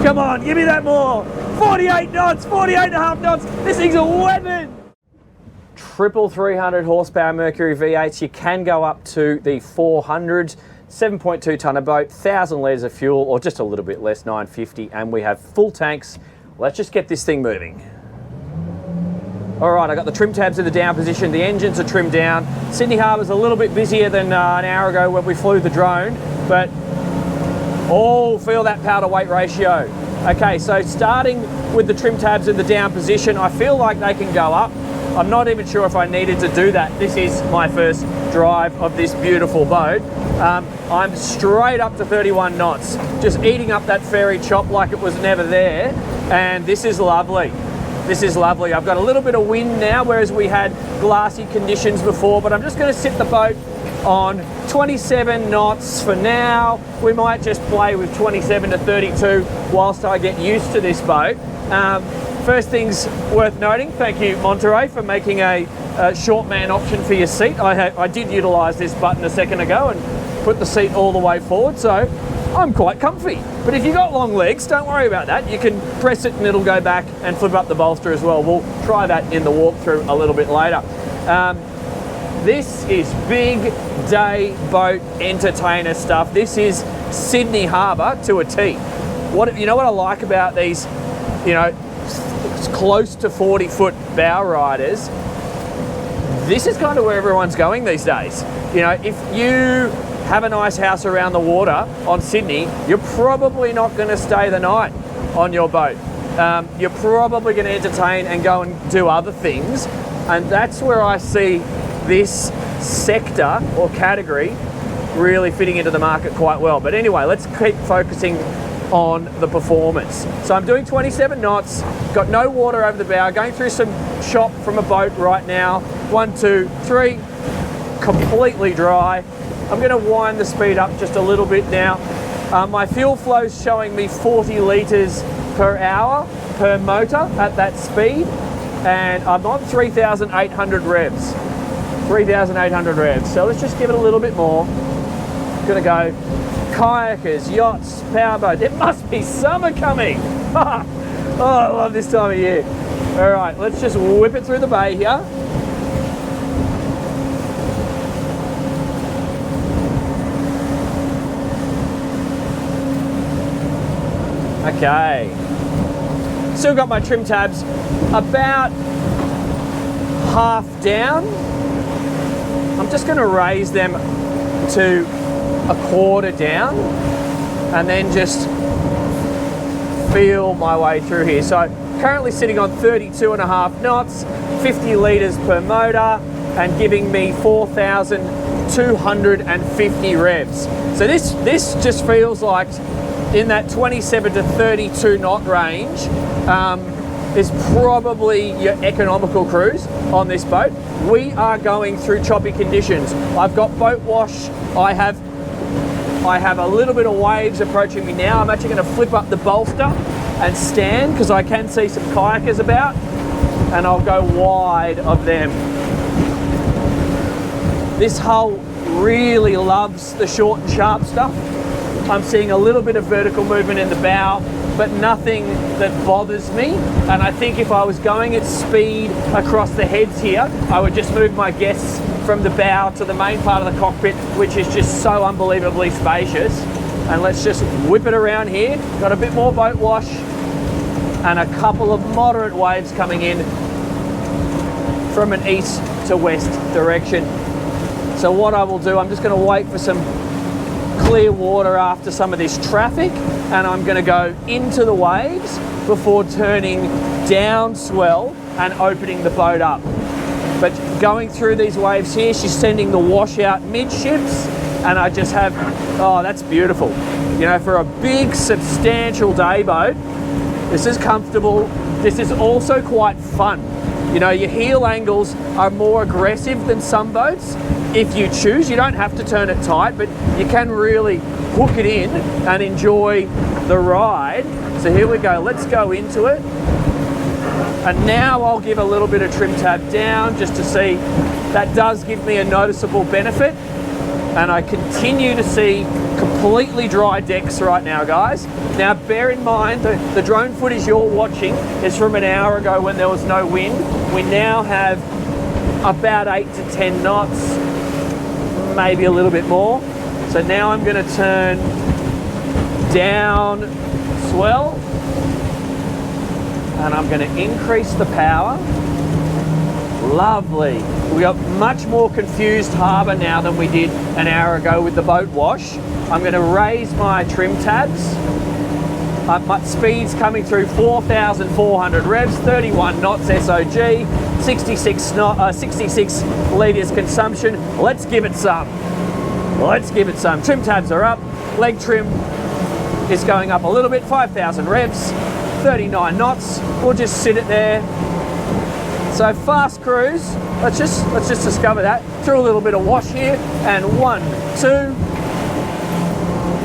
Come on, give me that more. 48 knots, 48 and a half knots. This thing's a weapon. Triple 300 horsepower Mercury V8s. You can go up to the 400, 7.2 tonne of boat, 1,000 litres of fuel, or just a little bit less, 950, and we have full tanks. Let's just get this thing moving. All right, I got the trim tabs in the down position. The engines are trimmed down. Sydney Harbour's a little bit busier than an hour ago when we flew the drone, but oh, feel that power to weight ratio. Okay, so starting with the trim tabs in the down position, I feel like they can go up. I'm not even sure if I needed to do that. This is my first drive of this beautiful boat. I'm straight up to 31 knots, just eating up that ferry chop like it was never there, and this is lovely. This is lovely. I've got a little bit of wind now, whereas we had glassy conditions before, but I'm just going to sit the boat on 27 knots for now. We might just play with 27 to 32 whilst I get used to this boat. First things worth noting, thank you Monterey for making a short man option for your seat. I did utilise this button a second ago and put the seat all the way forward, so I'm quite comfy. But if you've got long legs, don't worry about that. You can press it and it'll go back and flip up the bolster as well. We'll try that in the walkthrough a little bit later. This is big day boat entertainer stuff. This is Sydney Harbour to a T. You know what I like about these, you know, close to 40-foot bow riders? This is kind of where everyone's going these days. You know, if you have a nice house around the water on Sydney, you're probably not going to stay the night on your boat. You're probably going to entertain and go and do other things, and that's where I see this sector or category really fitting into the market quite well. But anyway, let's keep focusing on the performance. So I'm doing 27 knots, got no water over the bow, going through some chop from a boat right now. 1, 2, 3, completely dry. I'm going to wind the speed up just a little bit now. My fuel flow's showing me 40 litres per hour per motor at that speed, and I'm on 3,800 revs. 3,800 revs. So let's just give it a little bit more. Gonna go kayakers, yachts, powerboat. There must be summer coming. Oh, I love this time of year. All right, let's just whip it through the bay here. Okay. Still got my trim tabs about half down. I'm just going to raise them to a quarter down and then just feel my way through here. So currently sitting on 32.5 knots, 50 litres per motor, and giving me 4,250 revs. So this just feels like in that 27 to 32 knot range is probably your economical cruise on this boat. We are going through choppy conditions. I've got boat wash. I have a little bit of waves approaching me now. I'm actually going to flip up the bolster and stand because I can see some kayakers about, and I'll go wide of them. This hull really loves the short and sharp stuff. I'm seeing a little bit of vertical movement in the bow, but nothing that bothers me. And I think if I was going at speed across the heads here, I would just move my guests from the bow to the main part of the cockpit, which is just so unbelievably spacious. And let's just whip it around here. Got a bit more boat wash and a couple of moderate waves coming in from an east to west direction. So what I will do, I'm just going to wait for some clear water after some of this traffic, and I'm going to go into the waves before turning down swell and opening the boat up. But going through these waves here, she's sending the wash out midships, and I just have, oh, that's beautiful. You know, for a big, substantial day boat, this is comfortable. This is also quite fun. You know, your heel angles are more aggressive than some boats. If you choose, you don't have to turn it tight, but you can really hook it in and enjoy the ride. So here we go, let's go into it. And now I'll give a little bit of trim tab down just to see. That does give me a noticeable benefit. and I continue to see completely dry decks right now, guys. Now, bear in mind the drone footage you're watching is from an hour ago when there was no wind. We now have about 8 to 10 knots, maybe a little bit more. So now I'm going to turn down swell, and I'm going to increase the power. Lovely. We got much more confused harbour now than we did an hour ago with the boat wash. I'm going to raise my trim tabs. My speed's coming through 4,400 revs, 31 knots SOG, 66 litres consumption. Let's give it some. Let's give it some. Trim tabs are up. Leg trim is going up a little bit, 5,000 revs, 39 knots. We'll just sit it there. So fast cruise, let's just discover that. Through a little bit of wash here, and 1, 2,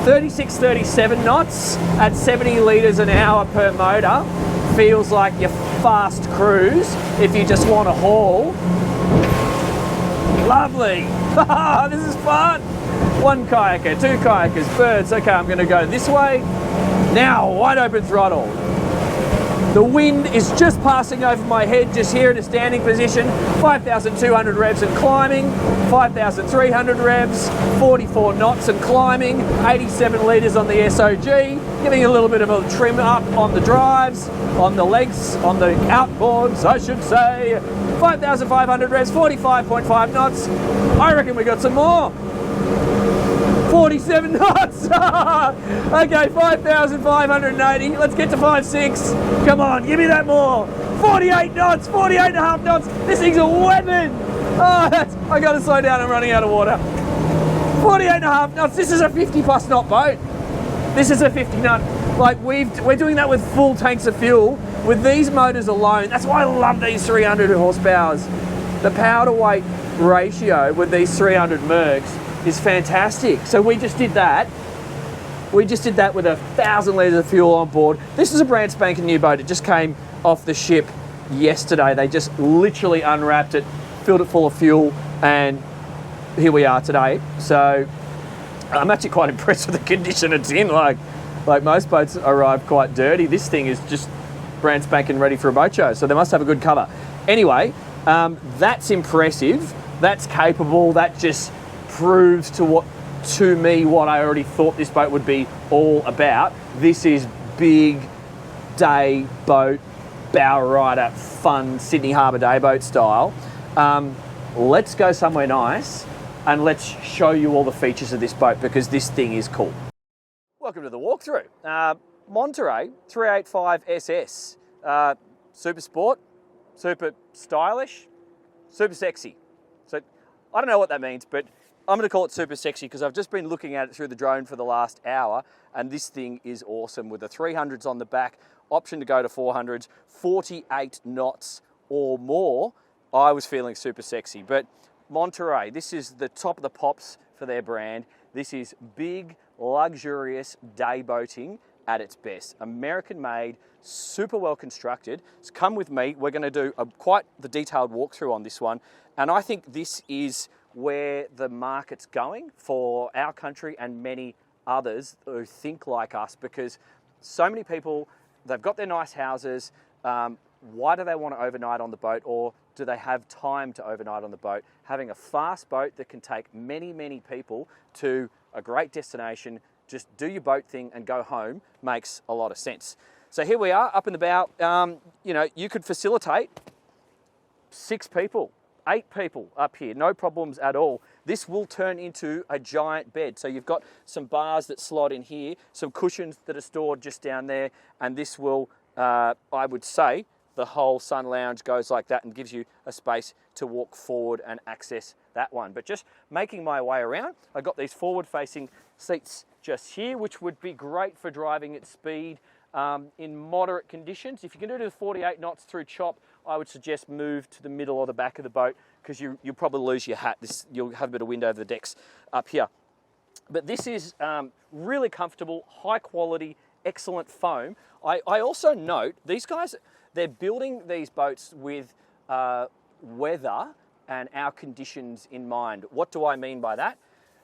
36, 37 knots at 70 litres an hour per motor. Feels like your fast cruise if you just want to haul. Lovely. This is fun. 1 kayaker, 2 kayakers, birds. Okay, I'm going to go this way. Now, wide open throttle. The wind is just passing over my head, just here in a standing position. 5,200 revs and climbing, 5,300 revs, 44 knots and climbing, 87 litres on the SOG, giving a little bit of a trim up on the drives, on the legs, on the outboards, I should say. 5,500 revs, 45.5 knots. I reckon we got some more. 47 knots. Okay, 5,580. Let's get to 5.6. Come on, give me that more. 48 knots, 48 and a half knots. This thing's a weapon. Oh, I gotta slow down, I'm running out of water. 48 and a half knots. This is a 50 plus knot boat. This is a 50 knot. Like we're doing that with full tanks of fuel. With these motors alone, that's why I love these 300 horsepowers. The power to weight ratio with these 300 Mercs is fantastic. So we just did that. We just did that with 1,000 litres of fuel on board. This is a brand spanking new boat. It just came off the ship yesterday. They just literally unwrapped it, filled it full of fuel, and here we are today. So I'm actually quite impressed with the condition it's in. Like most boats arrive quite dirty. This thing is just brand spanking ready for a boat show. So they must have a good cover. Anyway, that's impressive. That's capable. That just proves to me what I already thought this boat would be all about. This is big day boat, bow rider, fun Sydney Harbour day boat style. Let's go somewhere nice and let's show you all the features of this boat because this thing is cool. Welcome to the walkthrough. Monterey 385SS. Super sport, super stylish, super sexy. So I don't know what that means, but I'm going to call it super sexy because I've just been looking at it through the drone for the last hour, and this thing is awesome with the 300s on the back, option to go to 400s, 48 knots or more. I was feeling super sexy. But Monterey, this is the top of the pops for their brand. This is big, luxurious day boating at its best. American made, super well constructed. So come with me. We're going to do quite the detailed walkthrough on this one. And I think this is where the market's going for our country and many others who think like us, because so many people, they've got their nice houses. Why do they want to overnight on the boat, or do they have time to overnight on the boat? Having a fast boat that can take many, many people to a great destination, just do your boat thing and go home, makes a lot of sense. So here we are up in the bow. You could facilitate 6 people. 8 people up here, no problems at all. This will turn into a giant bed. So you've got some bars that slot in here, some cushions that are stored just down there, and this will, I would say, the whole sun lounge goes like that and gives you a space to walk forward and access that one. But just making my way around, I've got these forward-facing seats just here, which would be great for driving at speed in moderate conditions. If you can do the 48 knots through chop, I would suggest move to the middle or the back of the boat because you'll probably lose your hat. You'll have a bit of wind over the decks up here. But this is really comfortable, high quality, excellent foam. I also note these guys, they're building these boats with weather and our conditions in mind. What do I mean by that?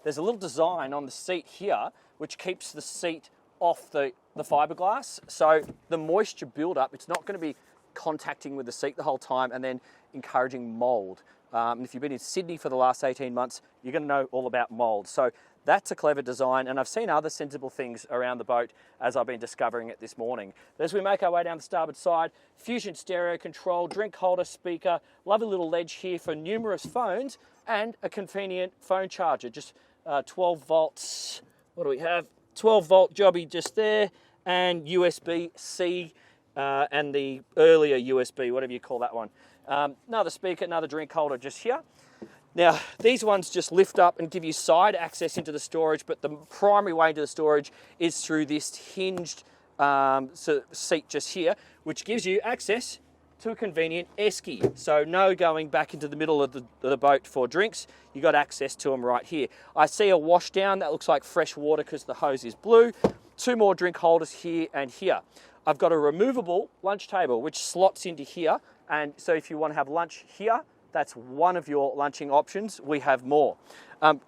there's a little design on the seat here which keeps the seat off the fiberglass. So the moisture buildup, it's not going to be contacting with the seat the whole time and then encouraging mold. And if you've been in Sydney for the last 18 months, you're going to know all about mold. So that's a clever design, and I've seen other sensible things around the boat as I've been discovering it this morning. As we make our way down the starboard side, Fusion stereo control, drink holder, speaker, lovely little ledge here for numerous phones, and a convenient phone charger, just 12 volts. What do we have? 12 volt jobby just there, and USB-C, and the earlier USB, whatever you call that one. Another speaker, another drink holder just here. Now, these ones just lift up and give you side access into the storage, but the primary way into the storage is through this hinged seat just here, which gives you access to a convenient esky. So no going back into the middle of the boat for drinks. You got access to them right here. I see a wash down that looks like fresh water because the hose is blue. 2 more drink holders here and here. I've got a removable lunch table which slots into here, and so if you want to have lunch here, that's one of your lunching options. We have more.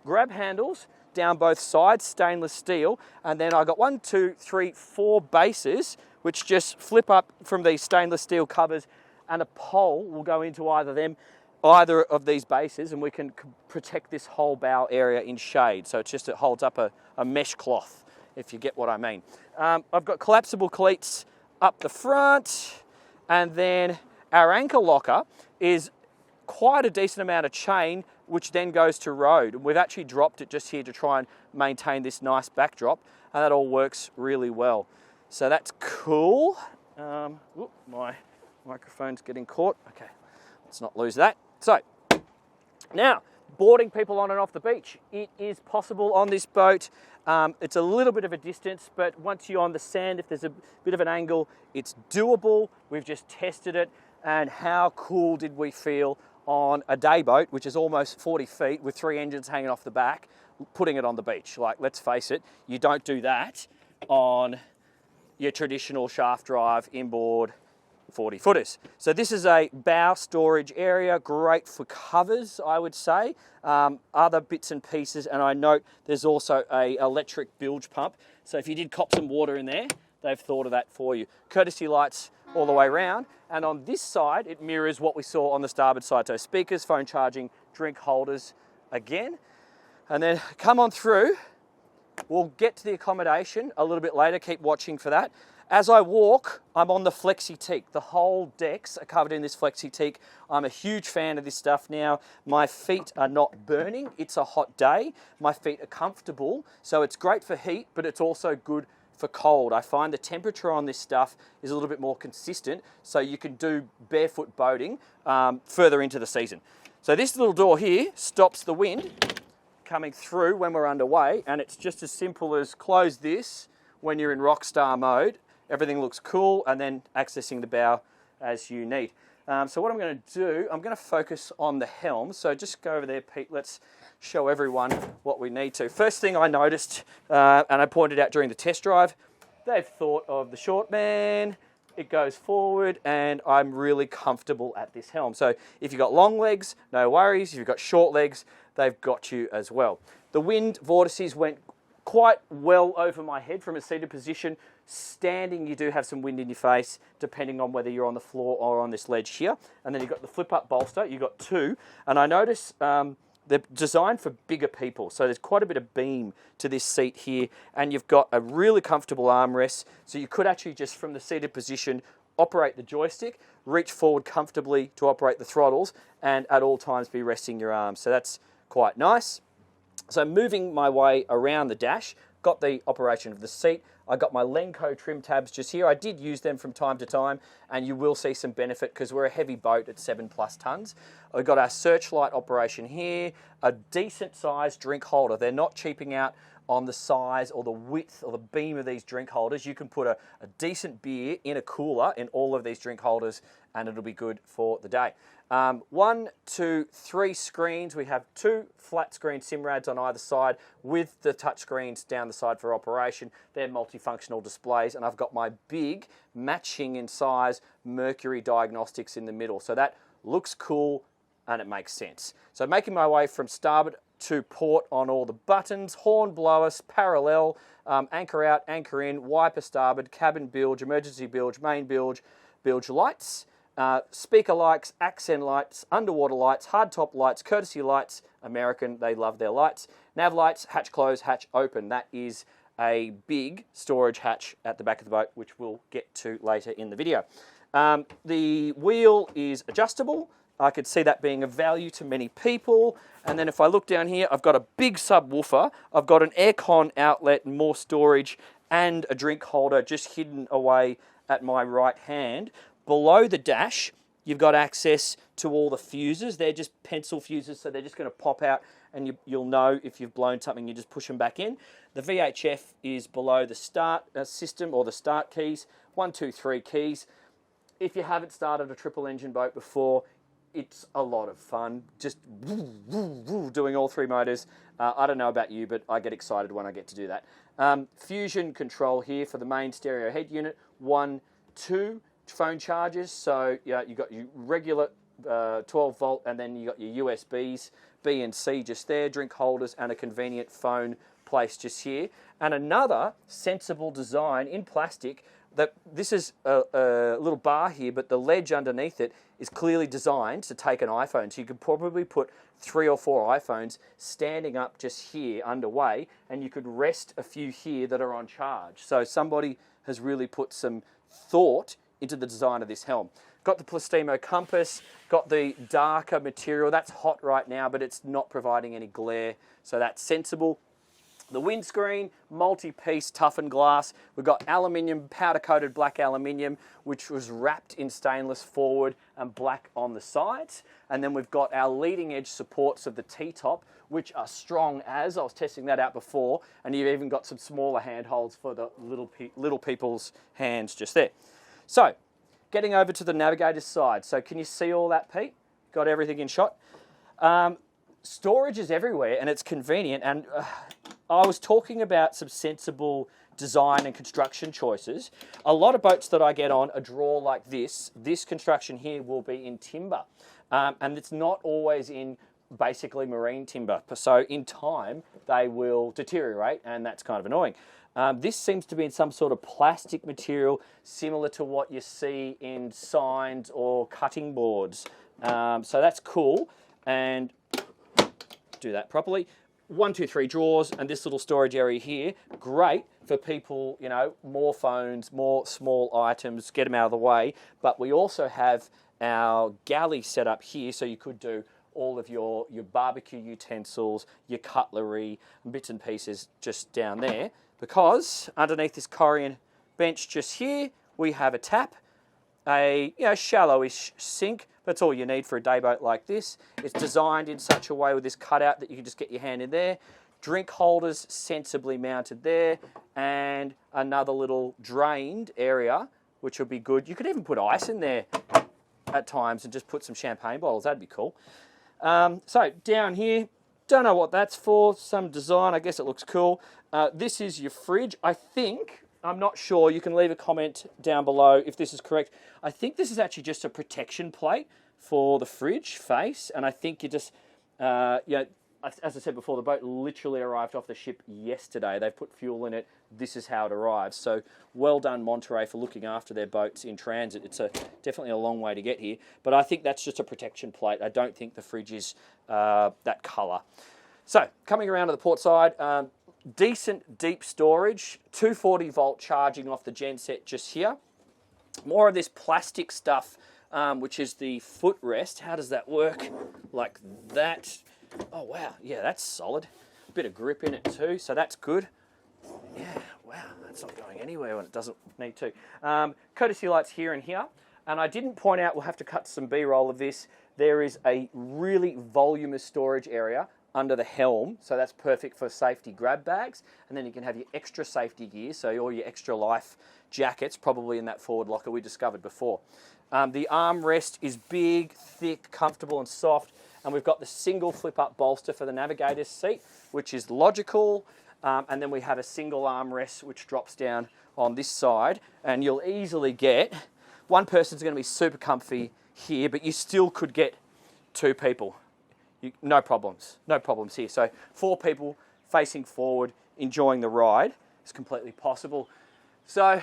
Grab handles down both sides, stainless steel, and then I got 1, 2, 3, 4 bases which just flip up from these stainless steel covers, and a pole will go into either of these bases, and we can protect this whole bow area in shade. So it holds up a mesh cloth, if you get what I mean. I've got collapsible cleats up the front, and then our anchor locker is quite a decent amount of chain, which then goes to road. We've actually dropped it just here to try and maintain this nice backdrop, and that all works really well. So that's cool. My microphone's getting caught. Okay, let's not lose that. So now, boarding people on and off the beach. It is possible on this boat. It's a little bit of a distance, but once you're on the sand, if there's a bit of an angle, it's doable. We've just tested it, and how cool did we feel on a day boat, which is almost 40 feet with 3 engines hanging off the back, putting it on the beach. Like, let's face it, you don't do that on your traditional shaft drive inboard 40 footers. So this is a bow storage area, great for covers, I would say, other bits and pieces, and I note there's also a electric bilge pump. So if you did cop some water in there, they've thought of that for you. Courtesy lights all the way around, and on this side it mirrors what we saw on the starboard side. So speakers, phone charging, drink holders again, and then come on through. We'll get to the accommodation a little bit later, keep watching for that. As I walk, I'm on the Flexi Teak. The whole decks are covered in this Flexi Teak. I'm a huge fan of this stuff now. My feet are not burning. It's a hot day. My feet are comfortable. So it's great for heat, but it's also good for cold. I find the temperature on this stuff is a little bit more consistent, so you can do barefoot boating further into the season. So this little door here stops the wind coming through when we're underway, and it's just as simple as close this when you're in rockstar mode. Everything looks cool, and then accessing the bow as you need. So what I'm going to do, I'm going to focus on the helm. So just go over there, Pete. Let's show everyone what we need to. First thing I noticed, and I pointed out during the test drive, they've thought of the short man. It goes forward, and I'm really comfortable at this helm. So if you've got long legs, no worries. If you've got short legs, they've got you as well. The wind vortices went quite well over my head from a seated position. Standing, you do have some wind in your face, depending on whether you're on the floor or on this ledge here. And then you've got the flip-up bolster. You've got 2. And I notice they're designed for bigger people. So there's quite a bit of beam to this seat here. And you've got a really comfortable armrest. So you could actually just, from the seated position, operate the joystick, reach forward comfortably to operate the throttles, and at all times be resting your arms. So that's quite nice. So moving my way around the dash, got the operation of the seat. I got my Lenco trim tabs just here. I did use them from time to time, and you will see some benefit because we're a heavy boat at 7+ tons. I've got our searchlight operation here, a decent sized drink holder. They're not cheaping out on the size or the width or the beam of these drink holders. You can put a decent beer in a cooler in all of these drink holders, and it'll be good for the day. 1, 2, 3 screens. We have 2 flat screen Simrads on either side with the touch screens down the side for operation. They're multifunctional displays, and I've got my big, matching in size Mercury diagnostics in the middle. So that looks cool and it makes sense. So making my way from starboard to port on all the buttons, horn blowers, parallel, anchor out, anchor in, wiper starboard, cabin bilge, emergency bilge, main bilge, bilge lights, speaker lights, accent lights, underwater lights, hardtop lights, courtesy lights, American, they love their lights, nav lights, hatch close, hatch open. That is a big storage hatch at the back of the boat, which we'll get to later in the video. The wheel is adjustable. I could see that being of value to many people. And then if I look down here, I've got a big subwoofer. I've got an aircon outlet, more storage, and a drink holder just hidden away at my right hand. Below the dash, you've got access to all the fuses. They're just pencil fuses, so they're just going to pop out, and you'll know if you've blown something, you just push them back in. The VHF is below the start system, or the start keys, 1, 2, 3 keys. If you haven't started a triple engine boat before, it's a lot of fun, just doing all 3 motors. I don't know about you, but I get excited when I get to do that. Fusion control here for the main stereo head unit, 1, 2 phone chargers. So yeah, you've got your regular 12 volt, and then you got your USBs, B and C just there, drink holders, and a convenient phone placed just here. And another sensible design in plastic, that this is a little bar here, but the ledge underneath it is clearly designed to take an iPhone. So you could probably put 3 or 4 iPhones standing up just here underway, and you could rest a few here that are on charge. So somebody has really put some thought into the design of this helm. Got the Plastimo compass, got the darker material. That's hot right now, but it's not providing any glare, so that's sensible. The windscreen, multi-piece toughened glass. We've got aluminium, powder-coated black aluminium, which was wrapped in stainless forward and black on the sides. And then we've got our leading edge supports of the T-top, which are strong as. I was testing that out before, and you've even got some smaller handholds for the little people's hands just there. So, getting over to the navigator's side. So can you see all that, Pete? Got everything in shot? Storage is everywhere, and it's convenient. And I was talking about some sensible design and construction choices. A lot of boats that I get on a draw like this construction here will be in timber. And it's not always in basically marine timber. So in time, they will deteriorate, and that's kind of annoying. This seems to be in some sort of plastic material similar to what you see in signs or cutting boards. So that's cool, and do that properly. 1, 2, 3 drawers, and this little storage area here, great for people, you know, more phones, more small items, get them out of the way. But we also have our galley set up here, so you could do all of your barbecue utensils, your cutlery, and bits and pieces just down there. Because underneath this Corian bench just here, we have a tap, a shallowish sink. That's all you need for a day boat like this. It's designed in such a way with this cutout that you can just get your hand in there. Drink holders sensibly mounted there, and another little drained area, which will be good. You could even put ice in there at times and just put some champagne bottles. That'd be cool. So down here, don't know what that's for. Some design, I guess it looks cool. This is your fridge. I think, I'm not sure, you can leave a comment down below if this is correct. I think this is actually just a protection plate for the fridge face, and I think you just, as I said before, the boat literally arrived off the ship yesterday. They've put fuel in it. This is how it arrives. So well done, Monterey, for looking after their boats in transit. It's definitely a long way to get here, but I think that's just a protection plate. I don't think the fridge is that colour. So coming around to the port side, decent deep storage, 240 volt charging off the genset just here. More of this plastic stuff, which is the footrest. How does that work? Like that. Oh wow, yeah, that's solid. Bit of grip in it too, so that's good. Yeah, wow, that's not going anywhere when it doesn't need to. Courtesy lights here and here. And I didn't point out, we'll have to cut some B-roll of this. There is a really voluminous storage area under the helm, so that's perfect for safety grab bags. And then you can have your extra safety gear, so all your extra life jackets, probably in that forward locker we discovered before. The armrest is big, thick, comfortable and soft. And we've got the single flip-up bolster for the navigator's seat, which is logical. And then we have a single armrest which drops down on this side. And you'll easily get, one person's going to be super comfy here, but you still could get 2 people. no problems here. So 4 people facing forward, enjoying the ride is completely possible. So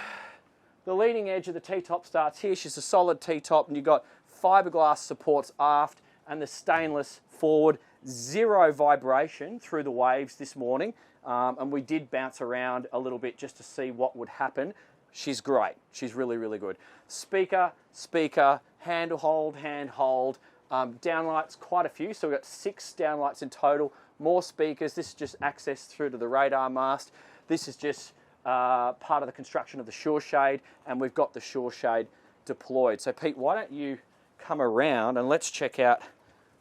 the leading edge of the T-top starts here. She's a solid T-top, and you've got fiberglass supports aft and the stainless forward. 0 vibration through the waves this morning, and we did bounce around a little bit just to see what would happen. She's great. She's really, really good. Speaker, hand hold. Downlights, quite a few. So we've got 6 downlights in total. More speakers. This is just access through to the radar mast. This is just part of the construction of the shore shade, and we've got the shore shade deployed. So Pete, why don't you come around and let's check out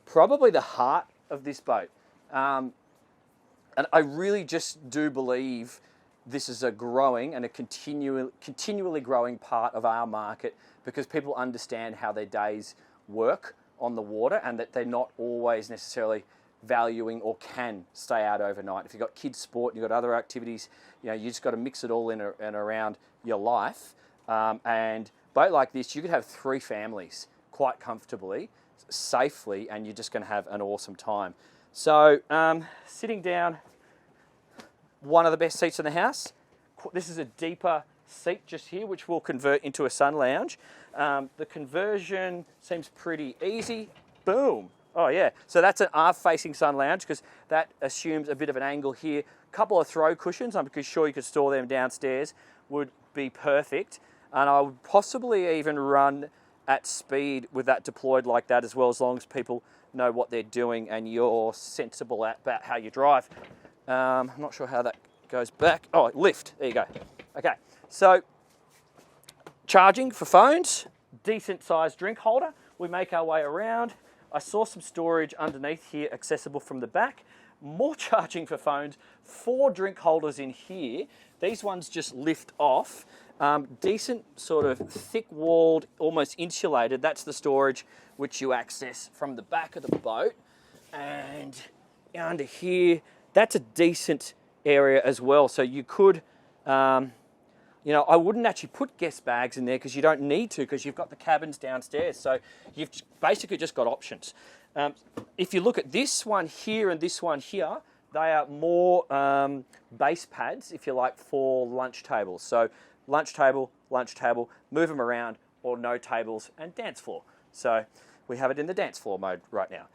probably the heart of this boat. And I really just do believe this is a growing and a continually growing part of our market, because people understand how their days work on the water and that they're not always necessarily valuing or can stay out overnight. If you've got kids sport, you've got other activities, you just got to mix it all in and around your life. And a boat like this, you could have 3 families quite comfortably, safely, and you're just going to have an awesome time. So sitting down, one of the best seats in the house. This is a deeper seat just here, which will convert into a sun lounge. The conversion seems pretty easy. Boom. Oh yeah, so that's an aft-facing sun lounge, because that assumes a bit of an angle here. A couple of throw cushions, I'm sure you could store them downstairs, would be perfect. And I would possibly even run at speed with that deployed like that as well, as long as people know what they're doing and you're sensible about how you drive. I'm not sure how that goes back. Oh, lift, there you go. Okay, so charging for phones, decent sized drink holder. We make our way around. I saw some storage underneath here accessible from the back. More charging for phones, 4 drink holders in here. These ones just lift off. Decent sort of thick walled, almost insulated. That's the storage which you access from the back of the boat. And under here, that's a decent area as well. So you could, I wouldn't actually put guest bags in there because you don't need to, because you've got the cabins downstairs. So you've basically just got options. If you look at this one here and this one here, they are more base pads, if you like, for lunch tables. So lunch table, move them around, or no tables and dance floor. So we have it in the dance floor mode right now.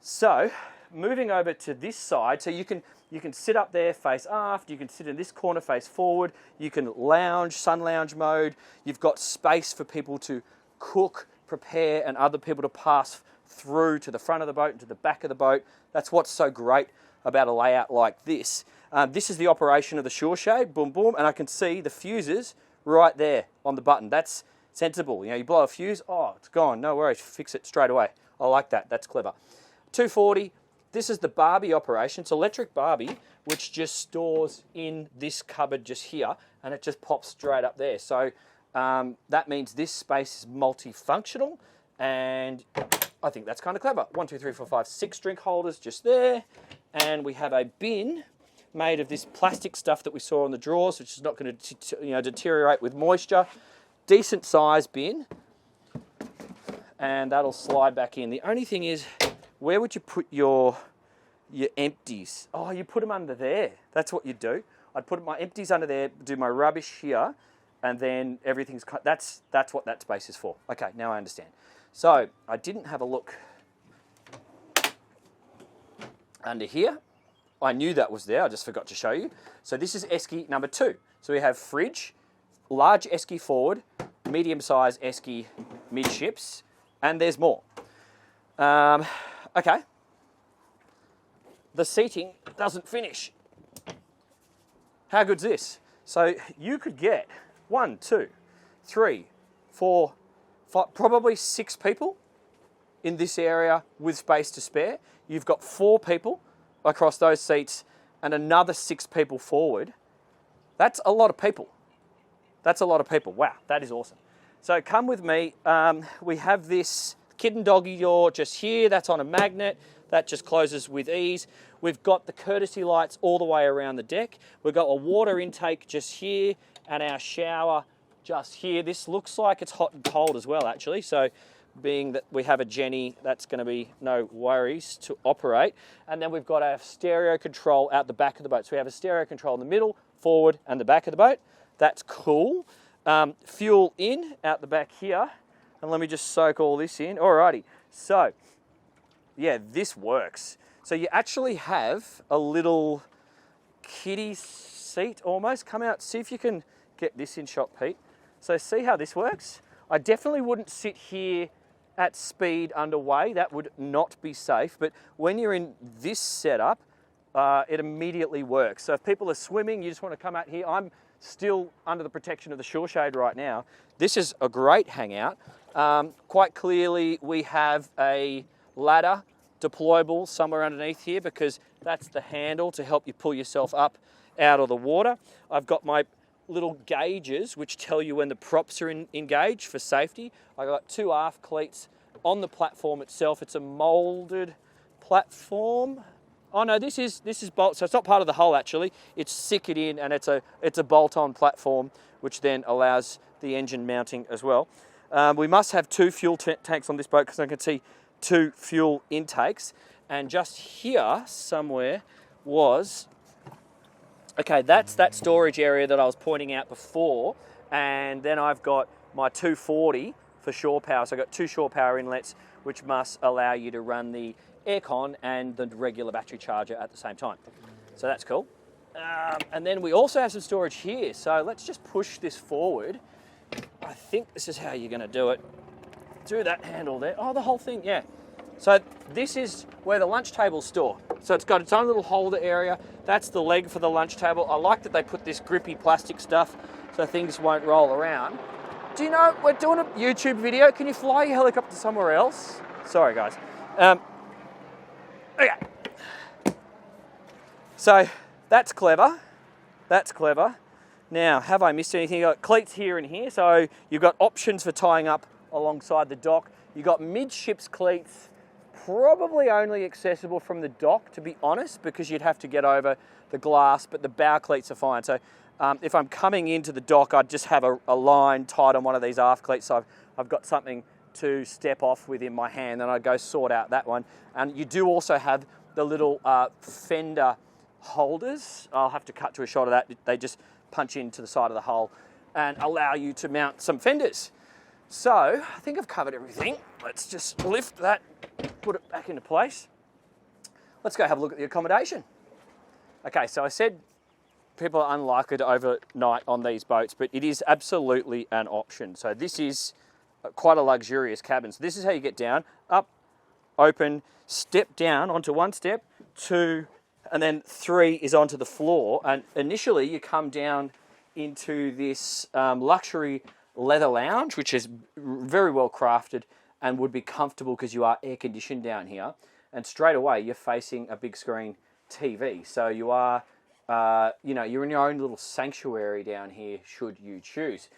So moving over to this side, so you can sit up there, face aft, you can sit in this corner, face forward, you can lounge, sun lounge mode, you've got space for people to cook, prepare, and other people to pass through to the front of the boat and to the back of the boat. That's what's so great about a layout like this. This is the operation of the shore shade, boom, boom, and I can see the fuses right there on the button. That's sensible. You blow a fuse, oh, it's gone, no worries, fix it straight away. I like that, that's clever. 240, this is the Barbie operation. It's electric Barbie, which just stores in this cupboard just here, and it just pops straight up there. So that means this space is multifunctional, and I think that's kind of clever. 1, 2, 3, 4, 5, 6 drink holders just there, and we have a bin made of this plastic stuff that we saw on the drawers, which is not going to deteriorate with moisture. Decent size bin, and that'll slide back in. The only thing is, where would you put your empties? Oh, you put them under there. That's what you do. I'd put my empties under there, do my rubbish here, and then everything's... That's what that space is for. Okay, now I understand. So I didn't have a look under here. I knew that was there. I just forgot to show you. So this is esky number 2. So we have fridge, large esky forward, medium-sized esky midships, and there's more. Okay. The seating doesn't finish. How good's this? So you could get 1, 2, 3, 4, 5, probably 6 people in this area with space to spare. You've got 4 people across those seats and another 6 people forward. That's a lot of people. That's a lot of people. Wow, that is awesome. So come with me. We have this kid and doggy door just here. That's on a magnet. That just closes with ease. We've got the courtesy lights all the way around the deck. We've got a water intake just here and our shower just here. This looks like it's hot and cold as well, actually. So being that we have a Jenny, that's going to be no worries to operate. And then we've got our stereo control out the back of the boat. So we have a stereo control in the middle, forward, and the back of the boat. That's cool. Fuel in out the back here. And let me just soak all this in. Alrighty. So, yeah, this works. So you actually have a little kiddie seat almost. Come out, see if you can get this in shot, Pete. So see how this works? I definitely wouldn't sit here at speed underway. That would not be safe. But when you're in this setup, it immediately works. So if people are swimming, you just want to come out here. I'm still under the protection of the shore shade right now. This is a great hangout. Quite clearly, we have a ladder deployable somewhere underneath here because that's the handle to help you pull yourself up out of the water. I've got my little gauges which tell you when the props are engaged for safety. I've got 2 aft cleats on the platform itself. It's a molded platform. Oh no, this is bolt, so it's not part of the hull actually. It's sickered in and it's a bolt-on platform which then allows the engine mounting as well. We must have 2 fuel tanks on this boat because I can see 2 fuel intakes. And just here somewhere was, okay, that's that storage area that I was pointing out before. And then I've got my 240 for shore power. So I've got 2 shore power inlets, which must allow you to run the aircon and the regular battery charger at the same time. So that's cool. And then we also have some storage here. So let's just push this forward. I think this is how you're going to do it. Do that handle there. Oh, the whole thing, yeah. So this is where the lunch tables store. So it's got its own little holder area. That's the leg for the lunch table. I like that they put this grippy plastic stuff so things won't roll around. Do you know, we're doing a YouTube video. Can you fly your helicopter somewhere else? Sorry, guys. Okay. So that's clever. That's clever. Now, have I missed anything? You've got cleats here and here. So you've got options for tying up alongside the dock. You've got midships cleats, probably only accessible from the dock, to be honest, because you'd have to get over the glass, but the bow cleats are fine. So if I'm coming into the dock, I'd just have a line tied on one of these aft cleats. So I've got something to step off with in my hand, and I'd go sort out that one. And you do also have the little fender holders. I'll have to cut to a shot of that. They just punch into the side of the hull and allow you to mount some fenders. So I think I've covered everything. Let's just lift that, put it back into place. Let's go have a look at the accommodation. Okay, so I said people are unlikely to overnight on these boats, but it is absolutely an option. So this is quite a luxurious cabin. So this is how you get down, up, open, step down onto 1 step, 2, and then 3 is onto the floor. And initially you come down into this luxury leather lounge, which is very well crafted and would be comfortable because you are air conditioned down here. And straight away you're facing a big screen TV. So you are, you're in your own little sanctuary down here should you choose.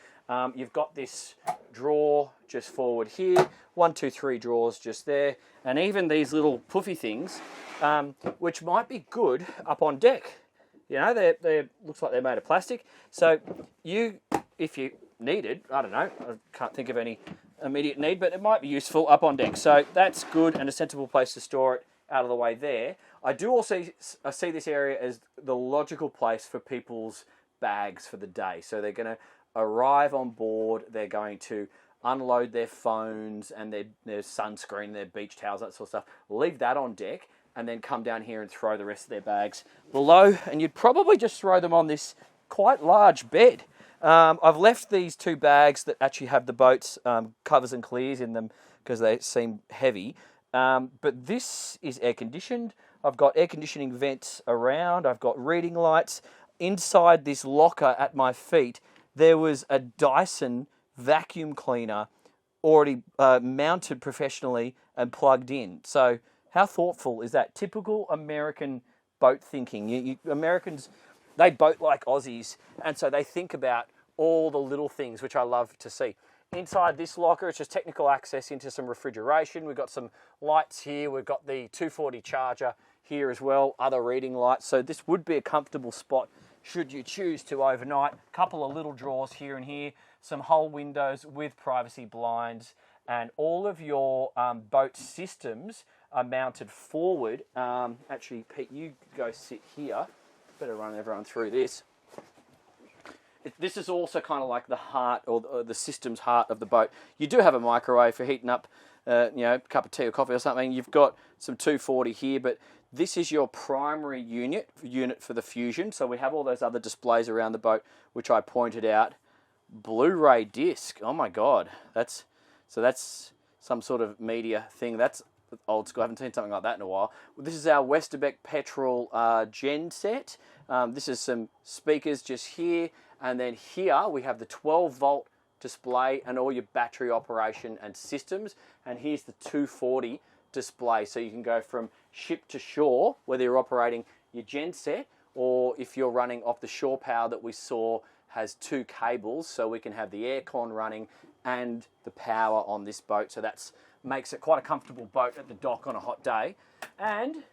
You've got this drawer just forward here, 1, 2, 3 drawers just there, and even these little puffy things, which might be good up on deck. You know, they looks like they're made of plastic. So if you needed, I don't know, I can't think of any immediate need, but it might be useful up on deck. So that's good and a sensible place to store it out of the way there. I do also see this area as the logical place for people's bags for the day. So they're going to arrive on board, they're going to unload their phones and their sunscreen, their beach towels, that sort of stuff, leave that on deck, and then come down here and throw the rest of their bags below. And you'd probably just throw them on this quite large bed. I've left these 2 bags that actually have the boat's covers and clears in them because they seem heavy. But this is air conditioned. I've got air conditioning vents around. I've got reading lights. Inside this locker at my feet, there was a Dyson vacuum cleaner already mounted professionally and plugged in. So how thoughtful is that? Typical American boat thinking. Americans, they boat like Aussies, and so they think about all the little things, which I love to see. Inside this locker, it's just technical access into some refrigeration. We've got some lights here. We've got the 240 charger here as well, other reading lights. So this would be a comfortable spot should you choose to overnight. A couple of little drawers here and here some whole windows with privacy blinds, and all of your boat systems are mounted forward. Actually, Pete, you go sit here. Better run everyone through this. This is also kind of like the heart, or the system's heart of the boat. You do have a microwave for heating up, a cup of tea or coffee or something. You've got some 240 here, but this is your primary unit for the Fusion. So we have all those other displays around the boat, which I pointed out. Blu-ray disc. Oh my God, that's some sort of media thing. That's old school. I haven't seen something like that in a while. This is our Westerbeck petrol gen set. This is some speakers just here, and then here we have the 12-volt display and all your battery operation and systems. And here's the 240 display, so you can go from ship to shore, whether you're operating your gen set or if you're running off the shore power that we saw has 2 cables, so we can have the aircon running and the power on this boat. So that makes it quite a comfortable boat at the dock on a hot day. And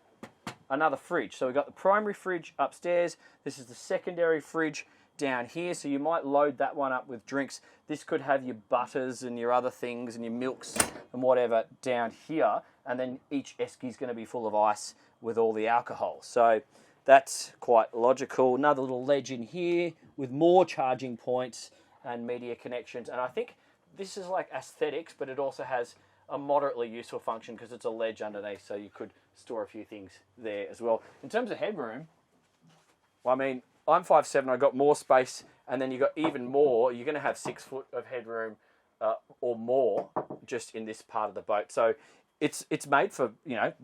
another fridge. So we've got the primary fridge upstairs. This is the secondary fridge down here. So you might load that one up with drinks. This could have your butters and your other things and your milks and whatever down here. And then each esky is going to be full of ice with all the alcohol. So that's quite logical. Another little ledge in here with more charging points and media connections. And I think this is like aesthetics, but it also has a moderately useful function because it's a ledge underneath, so you could store a few things there as well. In terms of headroom, well, I mean, I'm 5'7", I've got more space, and then you've got even more. You're going to have 6 foot of headroom or more just in this part of the boat. So it's made for,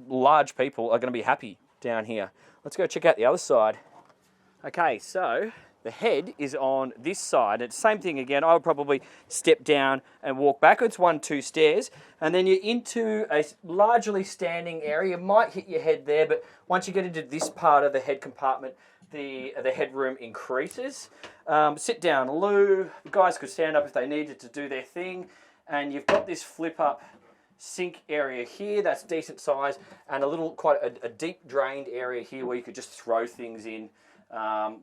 large people are going to be happy down here. Let's go check out the other side. Okay, so the head is on this side. It's the same thing again. I would probably step down and walk backwards 1-2 stairs, and then you're into a largely standing area. You might hit your head there, but once you get into this part of the head compartment, the headroom increases. Sit down loo. The guys could stand up if they needed to do their thing, and you've got this flip up sink area here that's decent size, and quite a deep drained area here where you could just throw things in,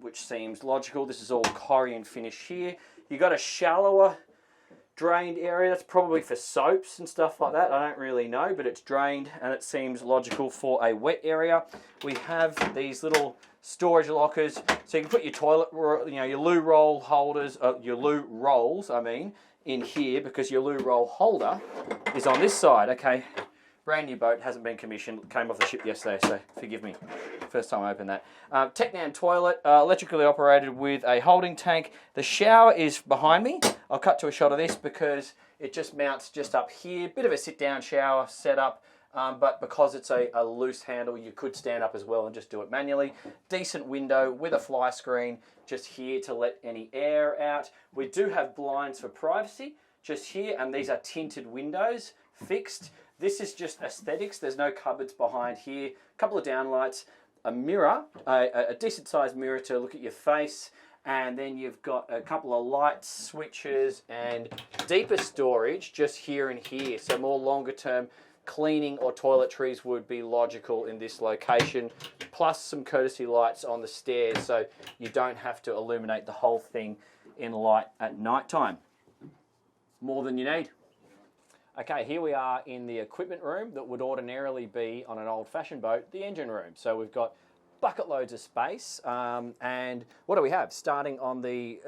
which seems logical. This is all Corian finish here. You got a shallower drained area. That's probably for soaps and stuff like that. I don't really know, but it's drained and it seems logical for a wet area. We have these little storage lockers, so you can put your toilet, your loo roll holders, your loo rolls, in here, because your loo roll holder is on this side. Okay, brand new boat, hasn't been commissioned, came off the ship yesterday, so forgive me. First time I opened that. Technan toilet, electrically operated with a holding tank. The shower is behind me. I'll cut to a shot of this because it just mounts just up here. Bit of a sit-down shower setup, but because it's a loose handle, you could stand up as well and just do it manually. Decent window with a fly screen just here to let any air out. We do have blinds for privacy just here, and these are tinted windows, fixed. This is just aesthetics. There's no cupboards behind here. A couple of downlights, a mirror, a decent sized mirror to look at your face, and then you've got a couple of light switches and deeper storage just here and here. So more longer term cleaning or toiletries would be logical in this location, plus some courtesy lights on the stairs so you don't have to illuminate the whole thing in light at night time. More than you need. Okay, here we are in the equipment room that would ordinarily be on an old-fashioned boat, the engine room. So we've got bucket loads of space, and what do we have? Starting on the,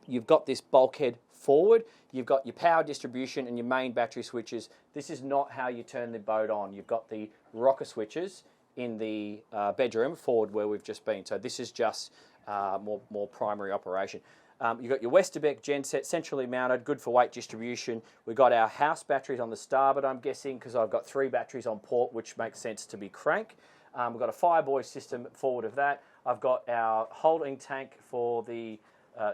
you've got this bulkhead forward, you've got your power distribution and your main battery switches. This is not how you turn the boat on. You've got the rocker switches in the bedroom forward where we've just been. So this is just more primary operation. You've got your Westerbeck genset centrally mounted, good for weight distribution. We've got our house batteries on the starboard, I'm guessing, because I've got 3 batteries on port, which makes sense to be crank. We've got a fireboy system forward of that. I've got our holding tank for the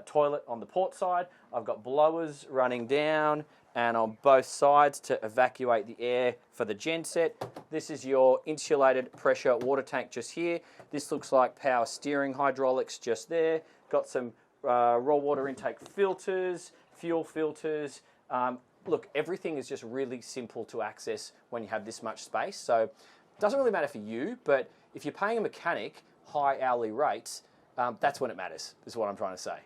toilet on the port side. I've got blowers running down and on both sides to evacuate the air for the genset. This is your insulated pressure water tank just here. This looks like power steering hydraulics just there. Got some raw water intake filters, fuel filters. Look, everything is just really simple to access when you have this much space. So it doesn't really matter for you, but if you're paying a mechanic high hourly rates, that's when it matters, is what I'm trying to say.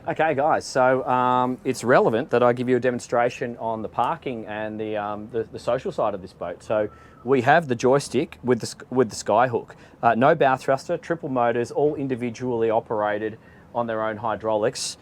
Okay guys, so it's relevant that I give you a demonstration on the parking and the social side of this boat. So we have the joystick with the Skyhook. No bow thruster, triple motors, all individually operated on their own hydraulics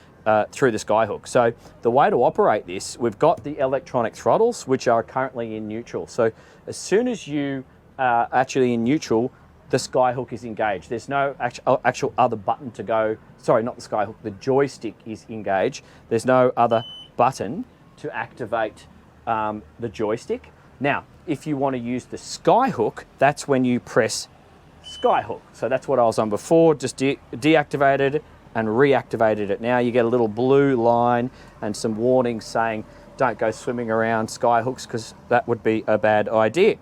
through the Skyhook. So the way to operate this, we've got the electronic throttles, which are currently in neutral. So as soon as you are actually in neutral, the Skyhook is engaged. There's no actual other button to go. Sorry, not the Skyhook, the joystick is engaged. There's no other button to activate the joystick. Now, if you want to use the Skyhook, that's when you press Skyhook. So that's what I was on before, just deactivated and reactivated it. Now you get a little blue line and some warnings saying don't go swimming around Skyhooks because that would be a bad idea.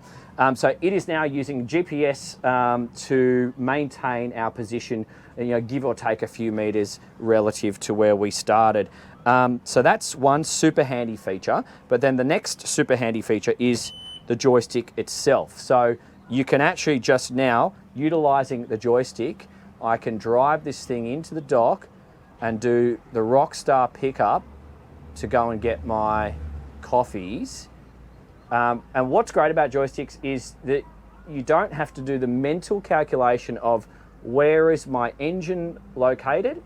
So it is now using GPS to maintain our position, give or take a few meters relative to where we started. So that's one super handy feature, but then the next super handy feature is the joystick itself. So you can actually just now, utilizing the joystick, I can drive this thing into the dock and do the Rockstar pickup to go and get my coffees. And what's great about joysticks is that you don't have to do the mental calculation of where is my engine located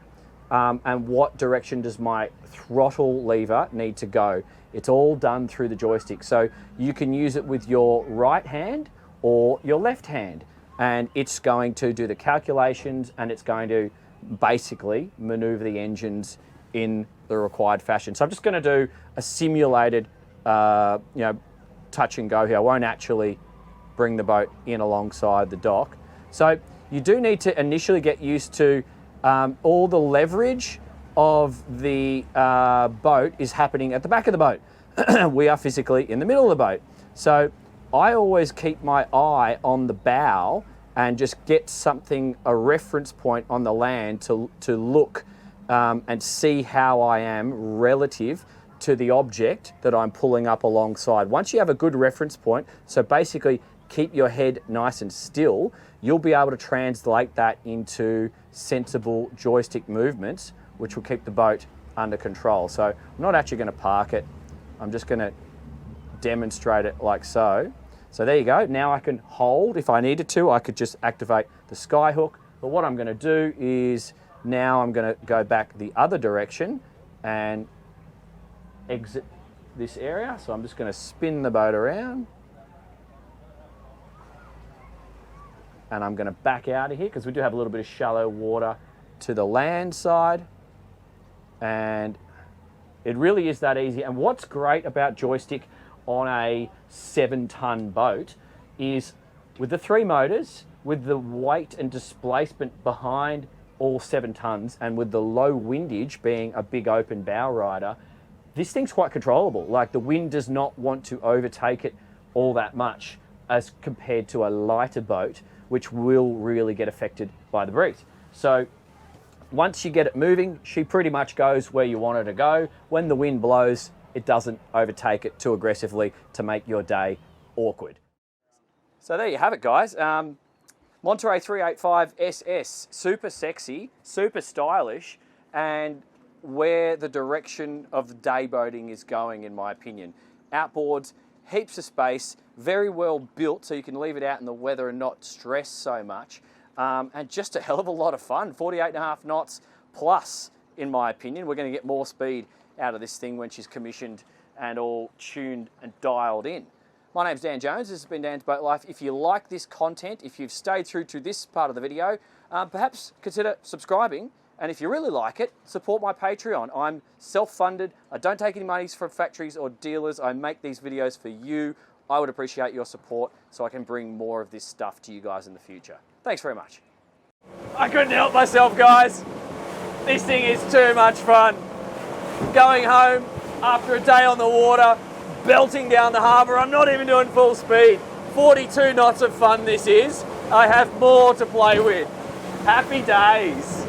and what direction does my throttle lever need to go. It's all done through the joystick. So you can use it with your right hand or your left hand, and it's going to do the calculations and it's going to basically maneuver the engines in the required fashion. So I'm just going to do a simulated, touch and go here. I won't actually bring the boat in alongside the dock. So you do need to initially get used to all the leverage of the boat is happening at the back of the boat. We are physically in the middle of the boat. So I always keep my eye on the bow and just get something, a reference point on the land to look and see how I am relative to the object that I'm pulling up alongside. Once you have a good reference point, so basically keep your head nice and still, you'll be able to translate that into sensible joystick movements, which will keep the boat under control. So I'm not actually going to park it. I'm just going to demonstrate it like so. So there you go. Now I can hold. If I needed to, I could just activate the Skyhook. But what I'm going to do is now I'm going to go back the other direction and exit this area. So I'm just going to spin the boat around and I'm going to back out of here because we do have a little bit of shallow water to the land side, and it really is that easy. And what's great about joystick on a 7-ton boat is with the 3 motors, with the weight and displacement behind all 7 tons, and with the low windage being a big open bow rider, this thing's quite controllable. Like, the wind does not want to overtake it all that much as compared to a lighter boat, which will really get affected by the breeze. So once you get it moving, she pretty much goes where you want her to go. When the wind blows, it doesn't overtake it too aggressively to make your day awkward. So there you have it, guys. Monterey 385SS, super sexy, super stylish, and where the direction of the day boating is going, in my opinion. Outboards, heaps of space, very well built so you can leave it out in the weather and not stress so much, and just a hell of a lot of fun. 48.5 knots plus, in my opinion. We're going to get more speed out of this thing when she's commissioned and all tuned and dialed in. My name's Dan Jones. This has been Dan's Boat Life. If you like this content, if you've stayed through to this part of the video, perhaps consider subscribing. And if you really like it, support my Patreon. I'm self-funded. I don't take any monies from factories or dealers. I make these videos for you. I would appreciate your support so I can bring more of this stuff to you guys in the future. Thanks very much. I couldn't help myself, guys. This thing is too much fun. Going home after a day on the water, belting down the harbour. I'm not even doing full speed. 42 knots of fun this is. I have more to play with. Happy days.